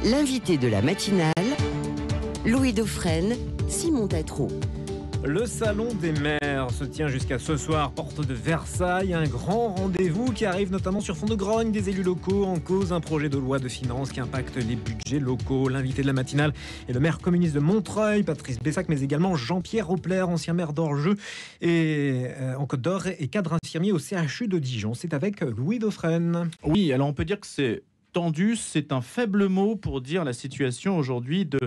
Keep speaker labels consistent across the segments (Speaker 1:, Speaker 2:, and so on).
Speaker 1: L'invité de la matinale, Louis Dauphren, Simon Tatro.
Speaker 2: Le Salon des maires se tient jusqu'à ce soir, porte de Versailles. Un grand rendez-vous qui arrive notamment sur fond de grogne des élus locaux. En cause, un projet de loi de finances qui impacte les budgets locaux. L'invité de la matinale est le maire communiste de Montreuil, Patrice Bessac, mais également Jean-Pierre Roppler, ancien maire d'Orgeux et en Côte d'Or et cadre infirmier au CHU de Dijon. C'est avec Louis Dauphren.
Speaker 3: Oui, alors on peut dire que c'est tendu, c'est un faible mot pour dire la situation aujourd'hui de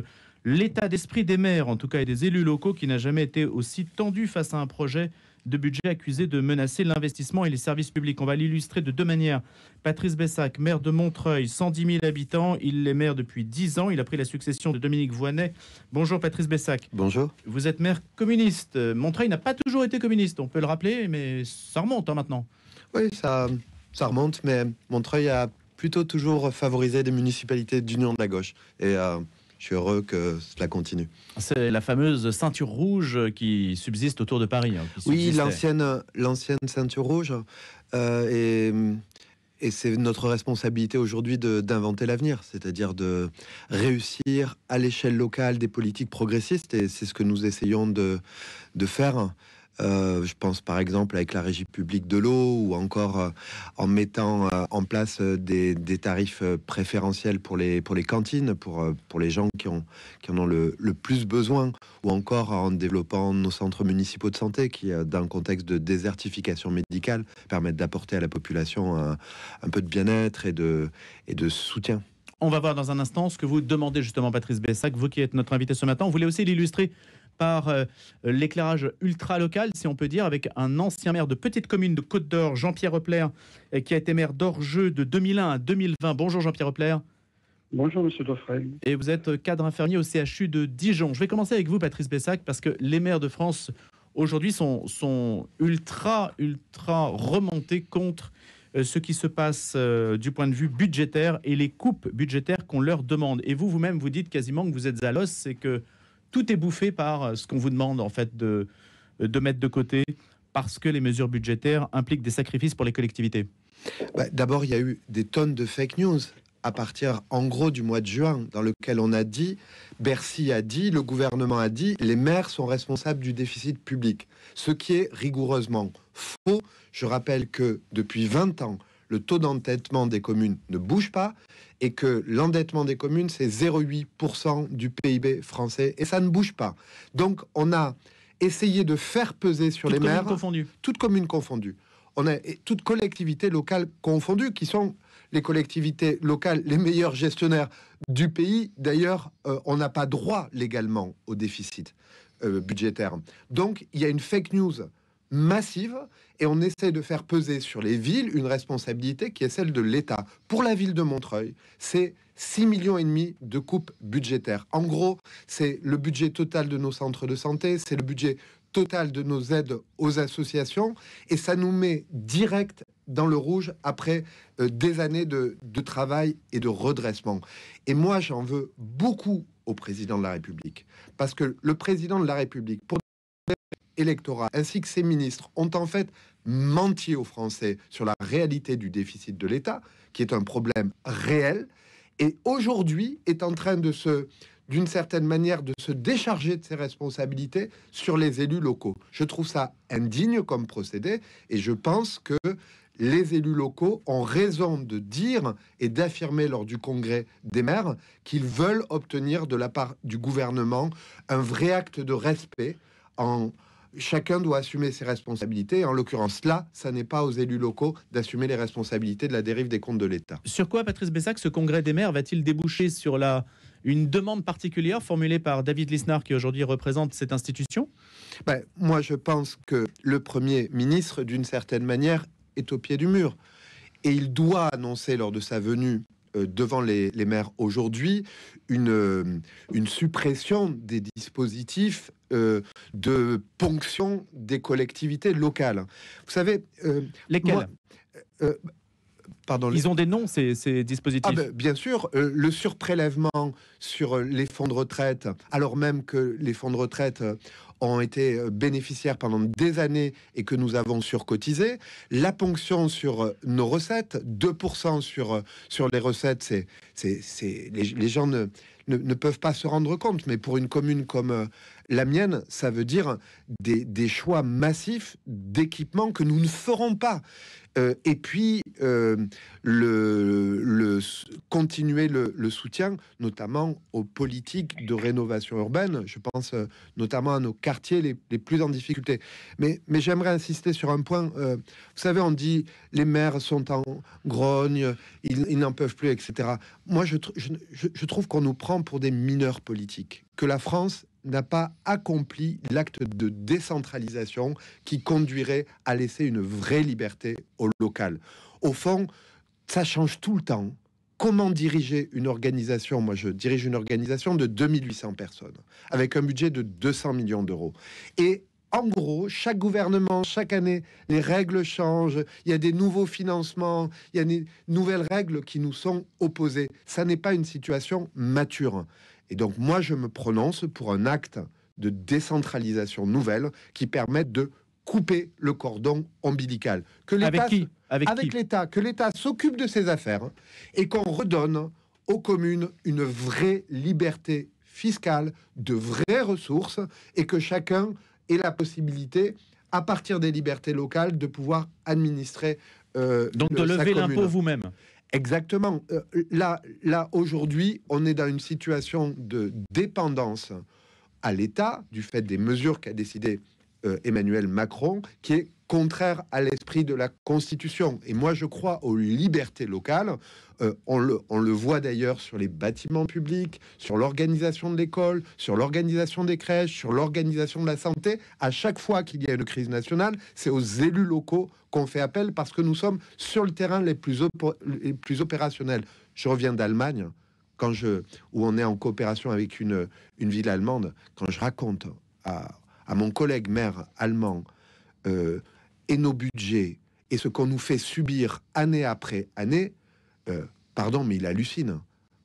Speaker 3: l'état d'esprit des maires, en tout cas, et des élus locaux, qui n'a jamais été aussi tendu face à un projet de budget accusé de menacer l'investissement et les services publics. On va l'illustrer de deux manières. Patrice Bessac, maire de Montreuil, 110 000 habitants, il est maire depuis 10 ans, il a pris la succession de Dominique Voynet. Bonjour Patrice Bessac.
Speaker 4: Bonjour.
Speaker 3: Vous êtes maire communiste. Montreuil n'a pas toujours été communiste, on peut le rappeler, mais ça remonte maintenant.
Speaker 4: Oui, ça remonte, mais Montreuil a plutôt toujours favorisé des municipalités d'union de la gauche. Et je suis heureux que cela continue. C'est
Speaker 3: la fameuse ceinture rouge qui subsiste autour de Paris.
Speaker 4: Oui, l'ancienne ceinture rouge. Et c'est notre responsabilité aujourd'hui d'inventer l'avenir, c'est-à-dire de réussir à l'échelle locale des politiques progressistes. Et c'est ce que nous essayons de faire. Je pense par exemple avec la régie publique de l'eau ou encore en mettant en place des tarifs préférentiels pour les cantines, pour les gens qui en ont le plus besoin, ou encore en développant nos centres municipaux de santé qui, dans un contexte de désertification médicale, permettent d'apporter à la population un peu de bien-être et de soutien.
Speaker 3: On va voir dans un instant ce que vous demandez justement, Patrice Bessac, vous qui êtes notre invité ce matin. On voulait aussi l'illustrer par l'éclairage ultra-local, si on peut dire, avec un ancien maire de petite commune de Côte d'Or, Jean-Pierre Roppler, qui a été maire d'Orgeux de 2001 à 2020. Bonjour Jean-Pierre Roppler.
Speaker 5: Bonjour Monsieur Dauphren.
Speaker 3: Et vous êtes cadre infirmier au CHU de Dijon. Je vais commencer avec vous, Patrice Bessac, parce que les maires de France aujourd'hui sont ultra remontés contre ce qui se passe du point de vue budgétaire et les coupes budgétaires qu'on leur demande. Et vous-même, vous dites quasiment que vous êtes à l'os, c'est que tout est bouffé par ce qu'on vous demande en fait de mettre de côté parce que les mesures budgétaires impliquent des sacrifices pour les collectivités.
Speaker 4: D'abord, il y a eu des tonnes de fake news à partir en gros du mois de juin, dans lequel on a dit, Bercy a dit, le gouvernement a dit, les maires sont responsables du déficit public, ce qui est rigoureusement faux. Je rappelle que depuis 20 ans, le taux d'endettement des communes ne bouge pas et que l'endettement des communes, c'est 0,8% du PIB français et ça ne bouge pas. Donc, on a essayé de faire peser sur les maires... Toutes communes confondues. On a toutes collectivités locales confondues, qui sont les collectivités locales les meilleurs gestionnaires du pays. D'ailleurs, on n'a pas droit légalement au déficit budgétaire. Donc, il y a une fake news massive et on essaie de faire peser sur les villes une responsabilité qui est celle de l'État. Pour la ville de Montreuil, c'est 6,5 millions de coupes budgétaires. En gros, c'est le budget total de nos centres de santé, c'est le budget total de nos aides aux associations et ça nous met direct dans le rouge après des années de travail et de redressement. Et moi, j'en veux beaucoup au président de la République parce que le président de la République, pour électorat ainsi que ses ministres ont en fait menti aux Français sur la réalité du déficit de l'État, qui est un problème réel, et aujourd'hui est en train d'une certaine manière, de se décharger de ses responsabilités sur les élus locaux. Je trouve ça indigne comme procédé, et je pense que les élus locaux ont raison de dire et d'affirmer lors du congrès des maires qu'ils veulent obtenir de la part du gouvernement un vrai acte de respect. Chacun doit assumer ses responsabilités. En l'occurrence, là, ça n'est pas aux élus locaux d'assumer les responsabilités de la dérive des comptes de l'État.
Speaker 3: Sur quoi, Patrice Bessac, ce congrès des maires va-t-il déboucher sur une demande particulière formulée par David Lisnard, qui aujourd'hui représente cette institution ?
Speaker 4: Moi, je pense que le Premier ministre, d'une certaine manière, est au pied du mur. Et il doit annoncer lors de sa venue devant les maires aujourd'hui une suppression des dispositifs de ponction des collectivités locales. Vous savez...
Speaker 3: Lesquelles ?
Speaker 4: Pardon,
Speaker 3: Ils ont des noms, ces dispositifs.
Speaker 4: Bien sûr, le surprélèvement sur les fonds de retraite, alors même que les fonds de retraite ont été bénéficiaires pendant des années et que nous avons surcotisé. La ponction sur nos recettes, 2% sur les recettes, les gens ne peuvent pas se rendre compte. Mais pour une commune comme la mienne, ça veut dire des choix massifs d'équipements que nous ne ferons pas. Et puis, continuer le soutien, notamment aux politiques de rénovation urbaine. Je pense notamment à nos quartiers les plus en difficulté. Mais j'aimerais insister sur un point. Vous savez, on dit les maires sont en grogne, ils n'en peuvent plus, etc. Moi, je trouve qu'on nous prend pour des mineurs politiques, que la France n'a pas accompli l'acte de décentralisation qui conduirait à laisser une vraie liberté au local. Au fond, ça change tout le temps. Comment diriger une organisation? Moi, je dirige une organisation de 2800 personnes, avec un budget de 200 millions d'euros. Et en gros, chaque gouvernement, chaque année, les règles changent, il y a des nouveaux financements, il y a des nouvelles règles qui nous sont opposées. Ça n'est pas une situation mature. Et donc, moi, je me prononce pour un acte de décentralisation nouvelle qui permette de couper le cordon ombilical. Que l'État, avec l'État, que l'État s'occupe de ses affaires et qu'on redonne aux communes une vraie liberté fiscale, de vraies ressources et que chacun ait la possibilité, à partir des libertés locales, de pouvoir administrer
Speaker 3: donc de lever l'impôt vous-même.
Speaker 4: Exactement. Là, aujourd'hui, on est dans une situation de dépendance à l'État, du fait des mesures qu'a décidé Emmanuel Macron, qui est contraire à l'esprit de la Constitution. Et moi, je crois aux libertés locales. On le voit d'ailleurs sur les bâtiments publics, sur l'organisation de l'école, sur l'organisation des crèches, sur l'organisation de la santé. À chaque fois qu'il y a une crise nationale, c'est aux élus locaux qu'on fait appel parce que nous sommes sur le terrain les plus opérationnels. Je reviens d'Allemagne, où on est en coopération avec une ville allemande. Quand je raconte à mon collègue maire allemand et nos budgets et ce qu'on nous fait subir année après année, pardon, mais il hallucine.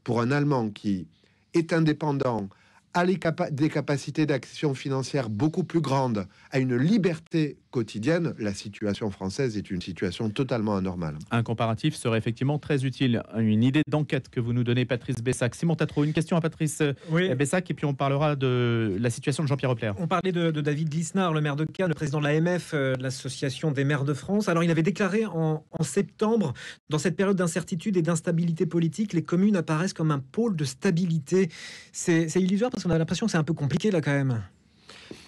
Speaker 4: Pour un Allemand qui est indépendant, a des capacités d'action financière beaucoup plus grandes, a une liberté quotidienne, la situation française est une situation totalement anormale.
Speaker 3: Un comparatif serait effectivement très utile. Une idée d'enquête que vous nous donnez, Patrice Bessac. Simon Tatro, une question à Patrice Bessac, et puis on parlera de la situation de Jean-Pierre Opler.
Speaker 2: On parlait de David Lisnard, le maire de Cannes, le président de l'AMF, de l'Association des maires de France. Alors, il avait déclaré en septembre, dans cette période d'incertitude et d'instabilité politique, les communes apparaissent comme un pôle de stabilité. C'est illusoire parce qu'on a l'impression que c'est un peu compliqué là quand même.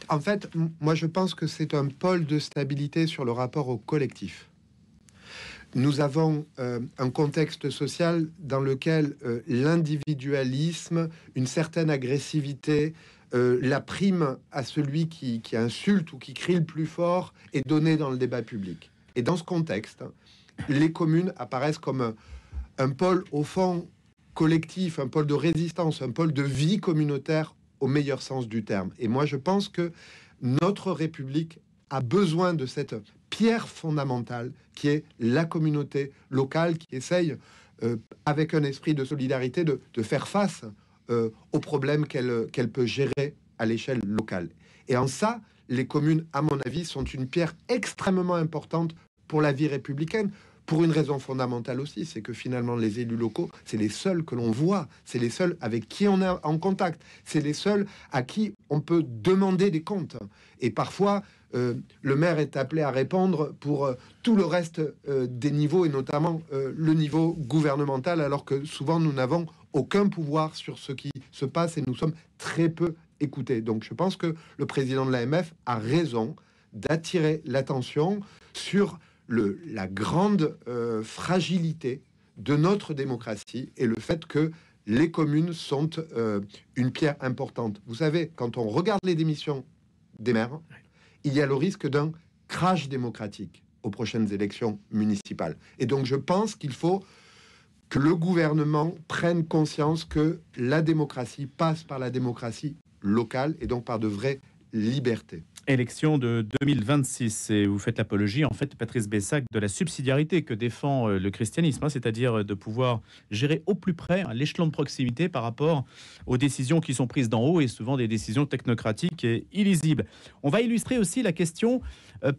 Speaker 4: En fait, moi je pense que c'est un pôle de stabilité sur le rapport au collectif. Nous avons un contexte social dans lequel l'individualisme, une certaine agressivité, la prime à celui qui insulte ou qui crie le plus fort est donnée dans le débat public. Et dans ce contexte, les communes apparaissent comme un pôle au fond collectif, un pôle de résistance, un pôle de vie communautaire au meilleur sens du terme. Et moi, je pense que notre République a besoin de cette pierre fondamentale qui est la communauté locale qui essaye, avec un esprit de solidarité, de faire face aux problèmes qu'elle peut gérer à l'échelle locale. Et en ça, les communes, à mon avis, sont une pierre extrêmement importante pour la vie républicaine. Pour une raison fondamentale aussi, c'est que finalement les élus locaux, c'est les seuls que l'on voit, c'est les seuls avec qui on est en contact, c'est les seuls à qui on peut demander des comptes. Et parfois, le maire est appelé à répondre pour tout le reste des niveaux, et notamment le niveau gouvernemental, alors que souvent nous n'avons aucun pouvoir sur ce qui se passe et nous sommes très peu écoutés. Donc je pense que le président de l'AMF a raison d'attirer l'attention sur la grande fragilité de notre démocratie et le fait que les communes sont une pierre importante. Vous savez, quand on regarde les démissions des maires, il y a le risque d'un crash démocratique aux prochaines élections municipales. Et donc je pense qu'il faut que le gouvernement prenne conscience que la démocratie passe par la démocratie locale et donc par de vraies liberté.
Speaker 3: Élection de 2026 et vous faites l'apologie, en fait, Patrice Bessac, de la subsidiarité que défend le christianisme, hein, c'est-à-dire de pouvoir gérer au plus près l'échelon de proximité par rapport aux décisions qui sont prises d'en haut et souvent des décisions technocratiques et illisibles. On va illustrer aussi la question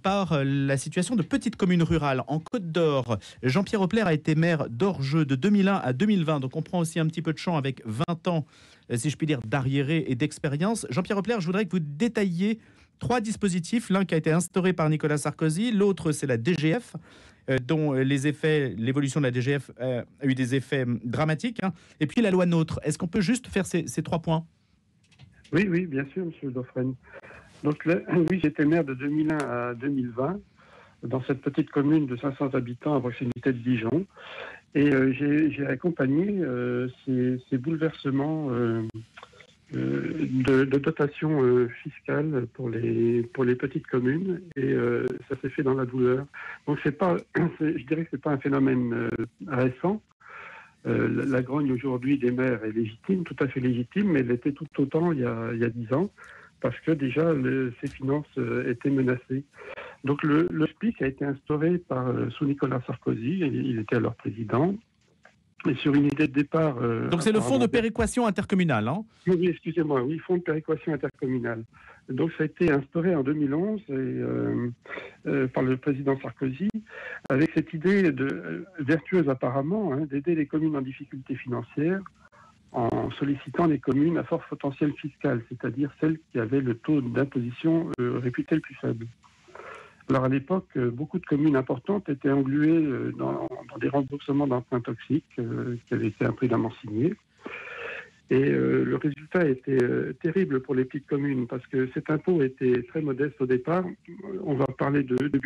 Speaker 3: par la situation de petites communes rurales. En Côte d'Or, Jean-Pierre Opler a été maire d'Orgeux de 2001 à 2020, donc on prend aussi un petit peu de champ avec 20 ans, si je puis dire, d'arriéré et d'expérience. Jean-Pierre Opler, je voudrais que vous détailliez 3 dispositifs, l'un qui a été instauré par Nicolas Sarkozy, l'autre c'est la DGF, dont l'évolution de la DGF a eu des effets dramatiques, hein. Et puis la loi NOTRe. Est-ce qu'on peut juste faire ces 3 points?
Speaker 5: Oui, oui, bien sûr, monsieur Dauphren. Donc, oui, j'étais maire de 2001 à 2020, dans cette petite commune de 500 habitants à proximité de Dijon. Et j'ai accompagné ces bouleversements de dotation fiscale pour les petites communes, et ça s'est fait dans la douleur. Donc je dirais que c'est pas un phénomène récent. La grogne aujourd'hui des maires est légitime, tout à fait légitime, mais elle était tout autant il y a 10 ans, parce que déjà ces finances étaient menacées. Donc le SPIC a été instauré sous Nicolas Sarkozy, il était alors président. Et sur une idée de départ...
Speaker 3: Donc c'est le fonds de péréquation intercommunale, hein?
Speaker 5: Oui, excusez-moi, oui, fonds de péréquation intercommunale. Donc ça a été instauré en 2011 par le président Sarkozy, avec cette idée vertueuse apparemment, hein, d'aider les communes en difficulté financière en sollicitant les communes à fort potentiel fiscal, c'est-à-dire celles qui avaient le taux d'imposition réputé le plus faible. Alors à l'époque, beaucoup de communes importantes étaient engluées dans des remboursements d'emprunts toxiques qui avaient été imprudemment signés. Et le résultat était terrible pour les petites communes, parce que cet impôt était très modeste au départ. On va parler de budgets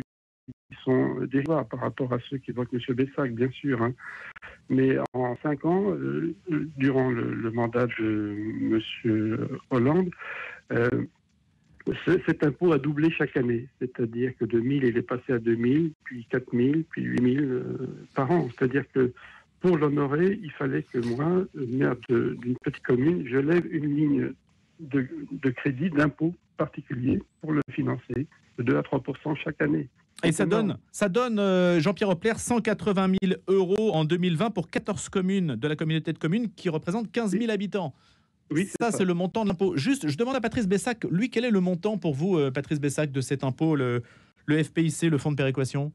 Speaker 5: qui sont déjà par rapport à ceux qu'évoque M. Bessac, bien sûr. Hein. Mais en 5 ans, durant le mandat de M. Hollande, cet impôt a doublé chaque année, c'est-à-dire que de 1000, il est passé à 2000, puis 4000, puis 8000 par an. C'est-à-dire que pour l'honorer, il fallait que moi, maire d'une petite commune, je lève une ligne de crédit, d'impôt particulier pour le financer, de 2 à 3% chaque année.
Speaker 3: Et ça donne Jean-Pierre Opler, 180 000 € en 2020 pour 14 communes de la communauté de communes qui représentent 15 000 habitants. Oui, ça, c'est le montant de l'impôt. Juste, je demande à Patrice Bessac, lui, quel est le montant pour vous, Patrice Bessac, de cet impôt, le FPIC, le fonds de péréquation?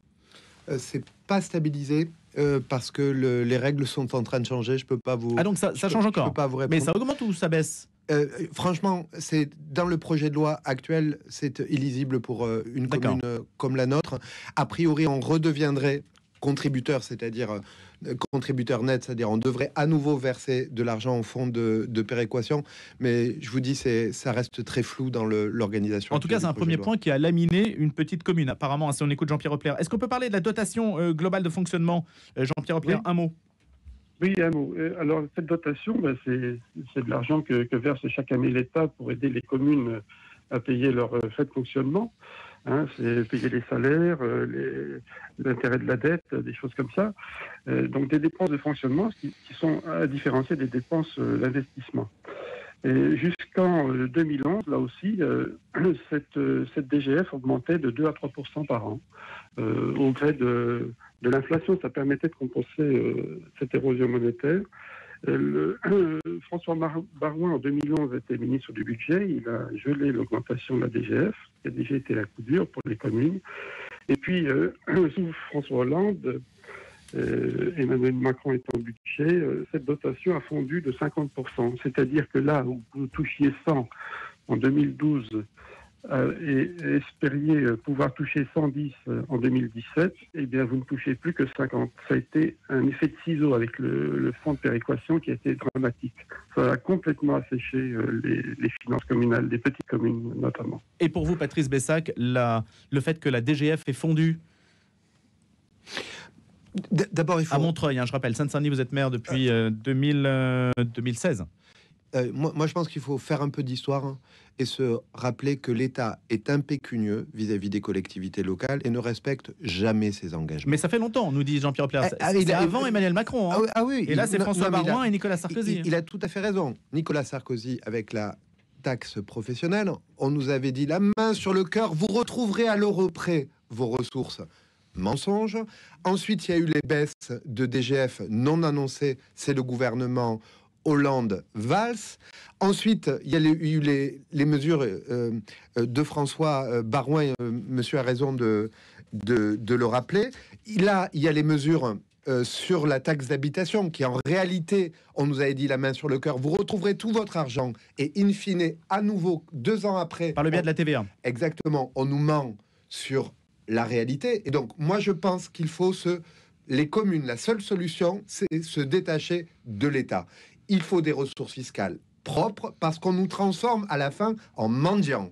Speaker 4: C'est pas stabilisé parce que les règles sont en train de changer. Je peux pas vous.
Speaker 3: Ah, donc ça change encore.
Speaker 4: Je peux pas vous répondre.
Speaker 3: Mais ça augmente ou ça baisse?
Speaker 4: Franchement, c'est dans le projet de loi actuel, c'est illisible pour une commune comme la nôtre. A priori, on redeviendrait contributeur, c'est-à-dire contributeur net, c'est-à-dire on devrait à nouveau verser de l'argent au fonds de péréquation, mais je vous dis, ça reste très flou dans l'organisation.
Speaker 3: En tout cas, c'est un premier point qui a laminé une petite commune, apparemment, si on écoute Jean-Pierre Opler. Est-ce qu'on peut parler de la dotation globale de fonctionnement, Jean-Pierre Opler, un mot? Oui,
Speaker 5: un mot. Alors, cette dotation, c'est de l'argent que verse chaque année l'État pour aider les communes à payer leurs frais de fonctionnement. Hein, c'est payer les salaires, l'intérêt de la dette, des choses comme ça. Donc des dépenses de fonctionnement qui sont à différencier des dépenses d'investissement. Et jusqu'en 2011, là aussi, cette DGF augmentait de 2 à 3% par an. Au gré de l'inflation, ça permettait de compenser cette érosion monétaire. François Baroin, en 2011, était ministre du Budget. Il a gelé l'augmentation de la DGF, qui a déjà été un coup dur pour les communes. Et puis, sous François Hollande, Emmanuel Macron étant au budget, cette dotation a fondu de 50%. C'est-à-dire que là où vous touchiez 100 en 2012 et espériez pouvoir toucher 110 en 2017, eh bien vous ne touchez plus que 50. Ça a été un effet de ciseau avec le fonds de péréquation qui a été dramatique. Ça a complètement asséché les finances communales, des petites communes notamment.
Speaker 3: Et pour vous, Patrice Bessac, le fait que la DGF est fondue
Speaker 4: d'abord, il faut...
Speaker 3: à Montreuil, je rappelle, Seine-Saint-Denis, vous êtes maire depuis 2016.
Speaker 4: Moi, je pense qu'il faut faire un peu d'histoire et se rappeler que l'État est impécunieux vis-à-vis des collectivités locales et ne respecte jamais ses engagements.
Speaker 3: Mais ça fait longtemps, nous dit Jean-Pierre Opler. C'est avant Emmanuel Macron.
Speaker 4: Ah oui.
Speaker 3: Et là, c'est François Baroin et Nicolas Sarkozy.
Speaker 4: Il a tout à fait raison. Nicolas Sarkozy, avec la taxe professionnelle, on nous avait dit la main sur le cœur, vous retrouverez à l'euro près vos ressources. Mensonge. Ensuite, il y a eu les baisses de DGF non annoncées, c'est le gouvernement Hollande-Valls. Ensuite, il y a eu les mesures de François Baroin, monsieur a raison de le rappeler. Il y a les mesures sur la taxe d'habitation, qui en réalité, on nous avait dit la main sur le cœur, vous retrouverez tout votre argent, et in fine, à nouveau, 2 ans après...
Speaker 3: Par le biais de la TVA.
Speaker 4: Exactement, on nous ment sur la réalité. Et donc, moi, je pense qu'il faut les communes, la seule solution, c'est se détacher de l'État. Il faut des ressources fiscales propres, parce qu'on nous transforme à la fin en mendiants.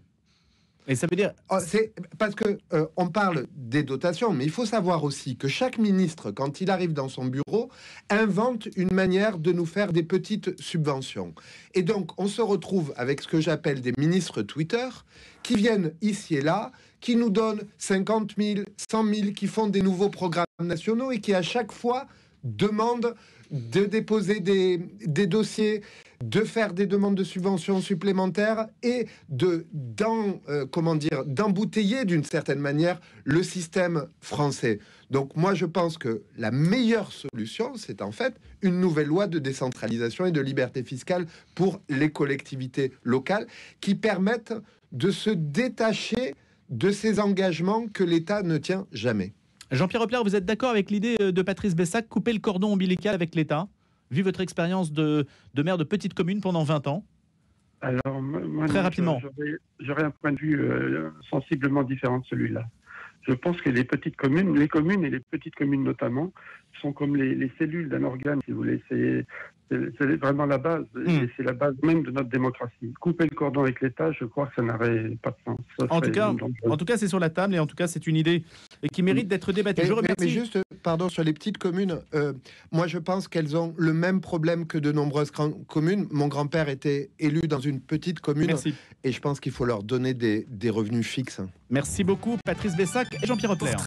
Speaker 3: Et ça veut dire...
Speaker 4: C'est parce que on parle des dotations, mais il faut savoir aussi que chaque ministre, quand il arrive dans son bureau, invente une manière de nous faire des petites subventions. Et donc, on se retrouve avec ce que j'appelle des ministres Twitter, qui viennent ici et là, qui nous donnent 50 000, 100 000, qui font des nouveaux programmes nationaux et qui, à chaque fois, demandent de déposer des dossiers, de faire des demandes de subventions supplémentaires et d'embouteiller d'une certaine manière le système français. Donc moi je pense que la meilleure solution, c'est en fait une nouvelle loi de décentralisation et de liberté fiscale pour les collectivités locales qui permettent de se détacher de ces engagements que l'État ne tient jamais.
Speaker 3: Jean-Pierre Opler, vous êtes d'accord avec l'idée de Patrice Bessac, couper le cordon ombilical avec l'État, vu votre expérience de maire de petite commune pendant 20 ans?
Speaker 5: Alors, moi,
Speaker 3: très rapidement.
Speaker 5: J'aurais un point de vue sensiblement différent de celui-là. Je pense que les communes et les petites communes notamment, sont comme les cellules d'un organe, si vous voulez. C'est vraiment la base, et c'est la base même de notre démocratie. Couper le cordon avec l'État, je crois que ça n'aurait pas de sens.
Speaker 3: En tout cas, c'est sur la table, et en tout cas, c'est une idée qui mérite d'être débattue. Je remercie.
Speaker 4: Mais juste, pardon, sur les petites communes, moi je pense qu'elles ont le même problème que de nombreuses communes. Mon grand-père était élu dans une petite commune.
Speaker 3: Merci.
Speaker 4: Et je pense qu'il faut leur donner des revenus fixes.
Speaker 3: Merci beaucoup, Patrice Bessac et Jean-Pierre Opler.